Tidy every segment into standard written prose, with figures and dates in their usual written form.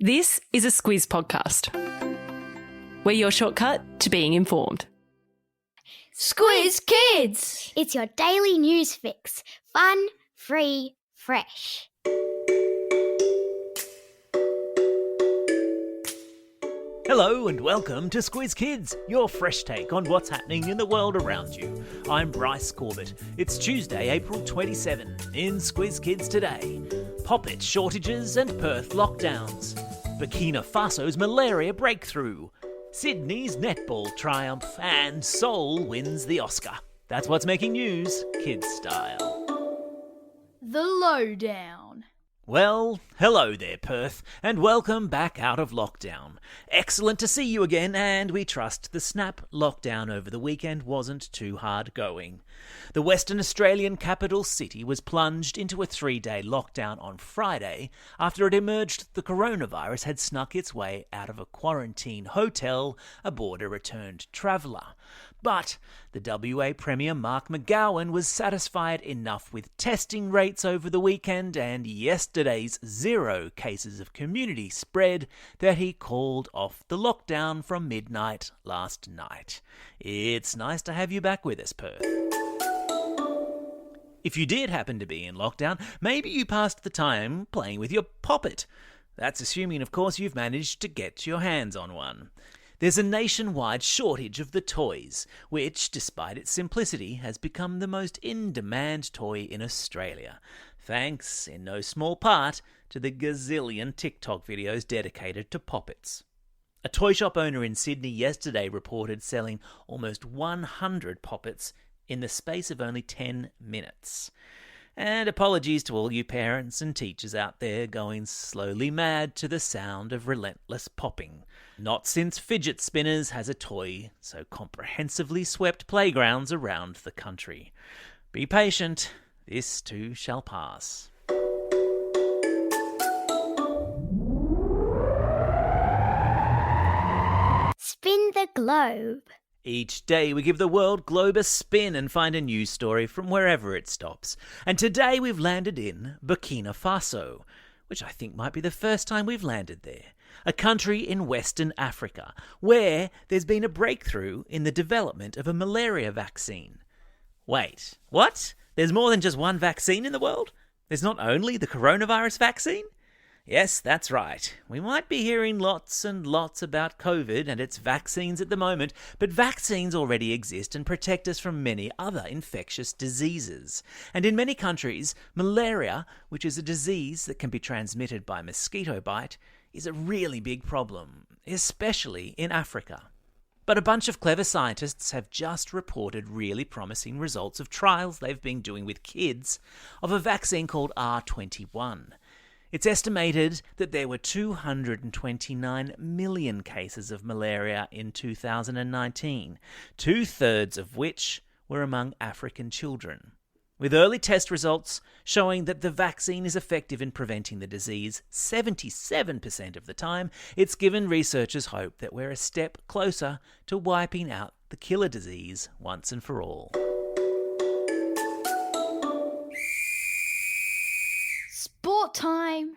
This is a Squiz podcast. We're your shortcut to being informed. Squiz Kids! It's your daily news fix. Fun, free, fresh. Hello and welcome to Squiz Kids, your fresh take on what's happening in the world around you. I'm Bryce Corbett. It's Tuesday, April 27. In Squiz Kids today, poppet shortages and Perth lockdowns, Burkina Faso's malaria breakthrough, Sydney's netball triumph, and Seoul wins the Oscar. That's what's making news, kids style. The Lowdown. Well, hello there, Perth, and welcome back out of lockdown. Excellent to see you again, and we trust the snap lockdown over the weekend wasn't too hard going. The Western Australian capital city was plunged into a 3-day lockdown on Friday after it emerged the coronavirus had snuck its way out of a quarantine hotel aboard a returned traveller. But the WA Premier Mark McGowan was satisfied enough with testing rates over the weekend and yesterday's 0 cases of community spread that he called off the lockdown from midnight last night. It's nice to have you back with us, Perth. If you did happen to be in lockdown, maybe you passed the time playing with your poppet. That's assuming, of course, you've managed to get your hands on one. There's a nationwide shortage of the toys, which, despite its simplicity, has become the most in-demand toy in Australia, thanks, in no small part, to the gazillion TikTok videos dedicated to poppets. A toy shop owner in Sydney yesterday reported selling almost 100 poppets in the space of only 10 minutes. And apologies to all you parents and teachers out there going slowly mad to the sound of relentless popping. Not since fidget spinners has a toy so comprehensively swept playgrounds around the country. Be patient, this too shall pass. Spin the globe. Each day we give the world globe a spin and find a news story from wherever it stops. And today we've landed in Burkina Faso, which I think might be the first time we've landed there. A country in Western Africa, where there's been a breakthrough in the development of a malaria vaccine. Wait, what? There's more than just one vaccine in the world? There's not only the coronavirus vaccine? Yes, that's right. We might be hearing lots and lots about COVID and its vaccines at the moment, but vaccines already exist and protect us from many other infectious diseases. And in many countries, malaria, which is a disease that can be transmitted by mosquito bite, is a really big problem, especially in Africa. But a bunch of clever scientists have just reported really promising results of trials they've been doing with kids of a vaccine called R21. It's estimated that there were 229 million cases of malaria in 2019, 2/3 of which were among African children. With early test results showing that the vaccine is effective in preventing the disease 77% of the time, it's given researchers hope that we're a step closer to wiping out the killer disease once and for all. Sport time.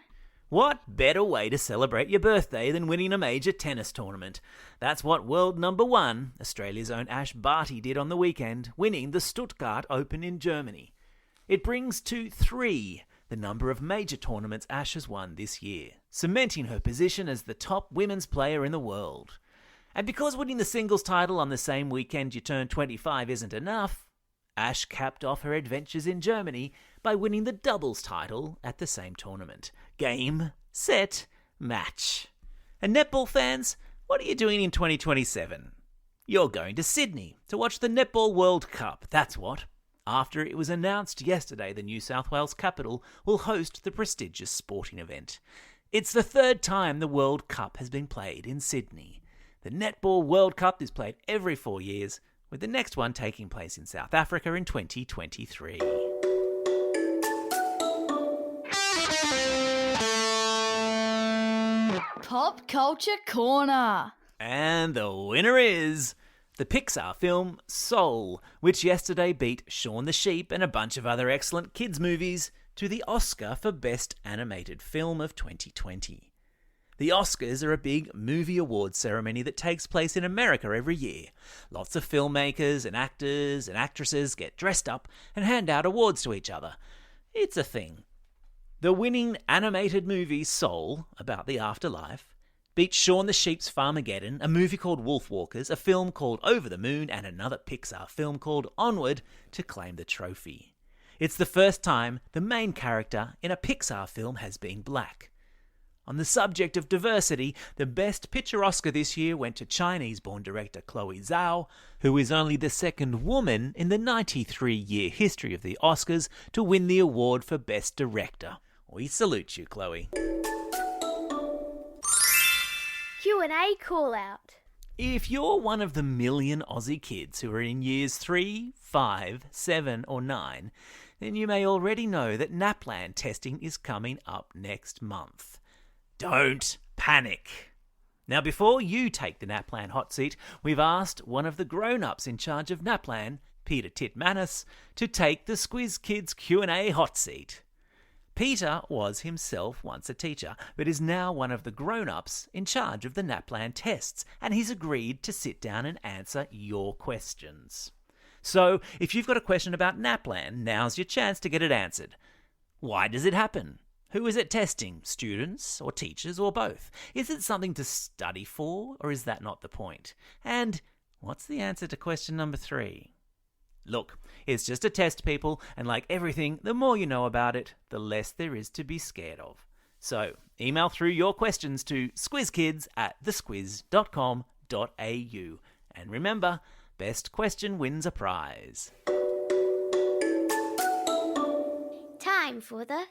What better way to celebrate your birthday than winning a major tennis tournament? That's what world number 1, Australia's own Ash Barty, did on the weekend, winning the Stuttgart Open in Germany. It brings to 3 the number of major tournaments Ash has won this year, cementing her position as the top women's player in the world. And because winning the singles title on the same weekend you turn 25 isn't enough, Ash capped off her adventures in Germany by winning the doubles title at the same tournament. Game, set, match. And netball fans, what are you doing in 2027? You're going to Sydney to watch the Netball World Cup, that's what. After it was announced yesterday the New South Wales capital will host the prestigious sporting event. It's the 3rd time the World Cup has been played in Sydney. The Netball World Cup is played every 4 years, with the next one taking place in South Africa in 2023. Pop Culture Corner. And the winner is the Pixar film Soul, which yesterday beat Shaun the Sheep and a bunch of other excellent kids' movies to the Oscar for Best Animated Film of 2020. The Oscars are a big movie awards ceremony that takes place in America every year. Lots of filmmakers and actors and actresses get dressed up and hand out awards to each other. It's a thing. The winning animated movie Soul, about the afterlife, beat Shaun the Sheep's Farmageddon, a movie called Wolfwalkers, a film called Over the Moon, and another Pixar film called Onward to claim the trophy. It's the first time the main character in a Pixar film has been black. On the subject of diversity, the Best Picture Oscar this year went to Chinese-born director Chloe Zhao, who is only the second woman in the 93-year history of the Oscars to win the award for Best Director. We salute you, Chloe. Q&A call-out. If you're one of the million Aussie kids who are in years 3, 5, 7 or 9, then you may already know that NAPLAN testing is coming up next month. Don't panic. Now, before you take the NAPLAN hot seat, we've asked one of the grown-ups in charge of NAPLAN, Peter Titmanis, to take the Squiz Kids Q&A hot seat. Peter was himself once a teacher, but is now one of the grown-ups in charge of the NAPLAN tests, and he's agreed to sit down and answer your questions. So, if you've got a question about NAPLAN, now's your chance to get it answered. Why does it happen? Who is it testing? Students or teachers or both? Is it something to study for, or is that not the point? And what's the answer to question number 3? Look, it's just a test, people, and like everything, the more you know about it, the less there is to be scared of. So, email through your questions to squizkids@thesquiz.com.au. And remember, best question wins a prize. Time for the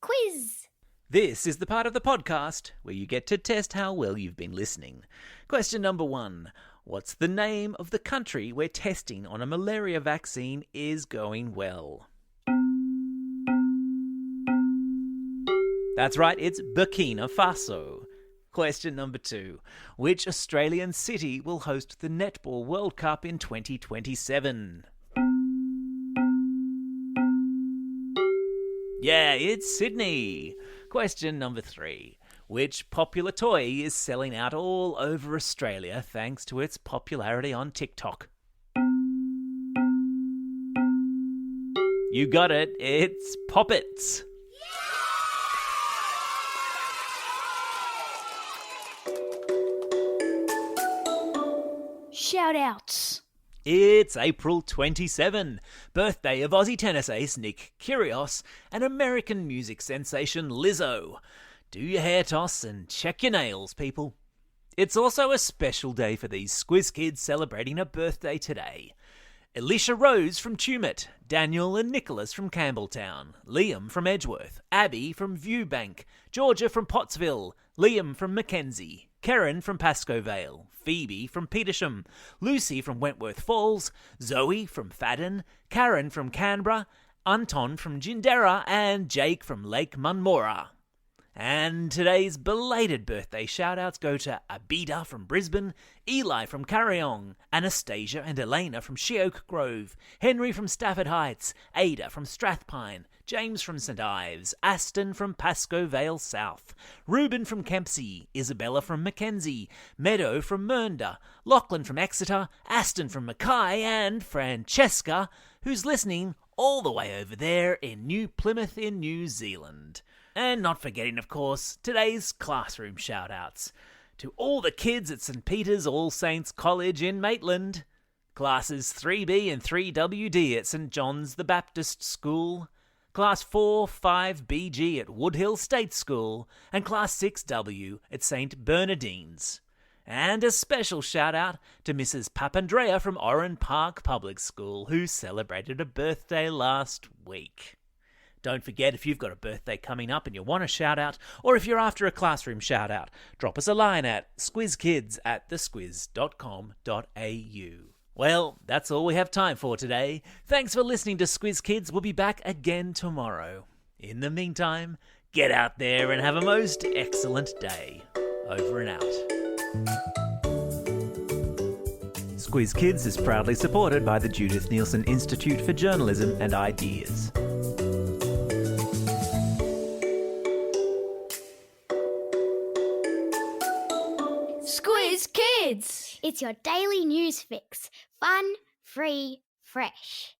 quiz. This is the part of the podcast where you get to test how well you've been listening. Question number 1. What's the name of the country where testing on a malaria vaccine is going well? That's right, it's Burkina Faso. Question number 2. Which Australian city will host the Netball World Cup in 2027? Yeah, it's Sydney. Question number 3. Which popular toy is selling out all over Australia thanks to its popularity on TikTok? You got it, it's Poppets. Shout-outs. It's April 27, birthday of Aussie tennis ace Nick Kyrgios and American music sensation Lizzo. Do your hair toss and check your nails, people. It's also a special day for these Squiz Kids celebrating a birthday today. Alicia Rose from Tumut, Daniel and Nicholas from Campbelltown, Liam from Edgeworth, Abby from Viewbank, Georgia from Pottsville, Liam from Mackenzie, Karen from Pascoe Vale, Phoebe from Petersham, Lucy from Wentworth Falls, Zoe from Fadden, Karen from Canberra, Anton from Gindera, and Jake from Lake Munmora. And today's belated birthday shout-outs go to Abida from Brisbane, Eli from Carryong, Anastasia and Elena from Sheoak Grove, Henry from Stafford Heights, Ada from Strathpine, James from St Ives, Aston from Pascoe Vale South, Reuben from Kempsey, Isabella from Mackenzie, Meadow from Mernda, Lachlan from Exeter, Aston from Mackay, and Francesca, who's listening all the way over there in New Plymouth in New Zealand. And not forgetting, of course, today's classroom shout-outs. To all the kids at St Peter's All Saints College in Maitland, Classes 3B and 3WD at St John's the Baptist School, Class 4, 5BG at Woodhill State School, and Class 6W at St Bernardine's. And a special shout-out to Mrs Papandrea from Oran Park Public School, who celebrated a birthday last week. Don't forget, if you've got a birthday coming up and you want a shout-out, or if you're after a classroom shout-out, drop us a line at squizkids@thesquiz.com.au. Well, that's all we have time for today. Thanks for listening to Squiz Kids. We'll be back again tomorrow. In the meantime, get out there and have a most excellent day. Over and out. Squiz Kids is proudly supported by the Judith Neilson Institute for Journalism and Ideas. Squiz Kids! It's your daily news fix. Fun, free, fresh.